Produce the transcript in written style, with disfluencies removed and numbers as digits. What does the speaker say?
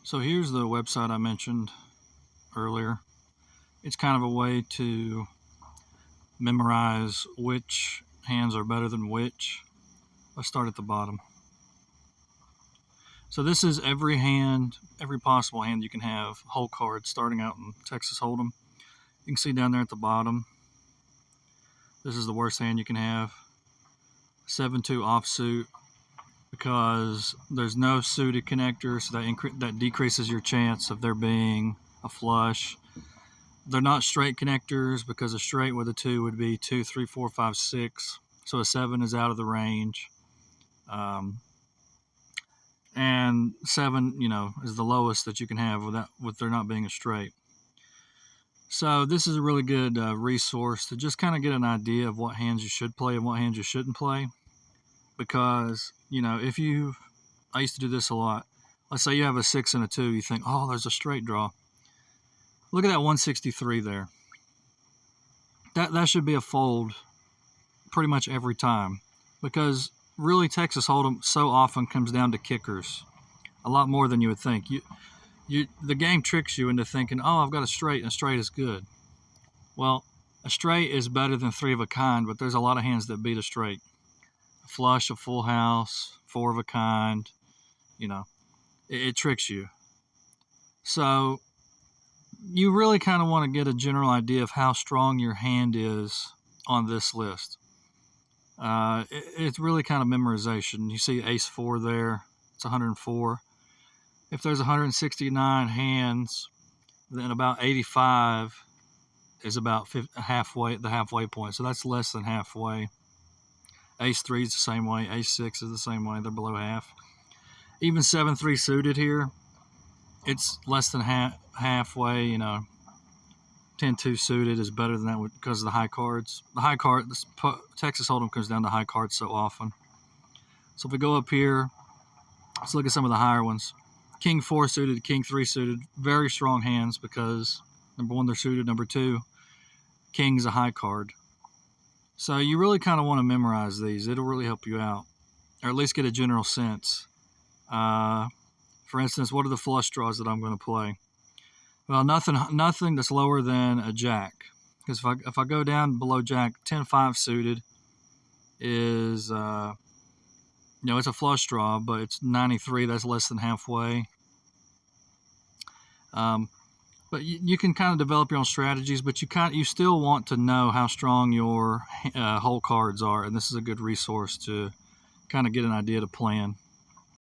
So here's the website I mentioned earlier. It's kind of a way to memorize which hands are better than which. Let's start at the bottom. So this is every hand, every possible hand you can have, hole cards starting out in Texas Hold'em. You can see down there at the bottom, this is the worst hand you can have. 7-2 offsuit, because there's no suited connector, so that decreases your chance of there being a flush. They're not straight connectors, because a straight with a 2 would be 2, 3, 4, 5, 6. So a 7 is out of the range. And 7, is the lowest that you can have with there not being a straight. So this is a really good resource to just kind of get an idea of what hands you should play and what hands you shouldn't play. Because, I used to do this a lot. Let's say you have a 6 and a 2, you think, oh, there's a straight draw. Look at that 163 there. That should be a fold pretty much every time, because really Texas Hold'em so often comes down to kickers, a lot more than you would think. The game tricks you into thinking, oh, I've got a straight, and a straight is good. Well, a straight is better than 3 of a kind, but there's a lot of hands that beat a straight. A flush, a full house, 4 of a kind, it tricks you. So you really kind of want to get a general idea of how strong your hand is on this list. It's really kind of memorization. You see ace 4 there, it's 104. If there's 169 hands, then about 85 is about the halfway point. So that's less than halfway. Ace 3 is the same way. Ace 6 is the same way. They're below half. Even 7-3 suited here, it's less than halfway. 10-2 suited is better than that because of the high cards. Texas Hold'em comes down to high cards so often. So if we go up here, let's look at some of the higher ones. King 4 suited, King 3 suited, very strong hands because, number 1, they're suited. Number 2, King's a high card. So you really kind of want to memorize these. It'll really help you out, or at least get a general sense. For instance, what are the flush draws that I'm going to play? Well, nothing that's lower than a jack. Because if I go down below jack, 10-5 suited is, it's a flush draw, but it's 93. That's less than halfway. But you can kind of develop your own strategies, but you still want to know how strong your hole cards are, and this is a good resource to kind of get an idea to plan.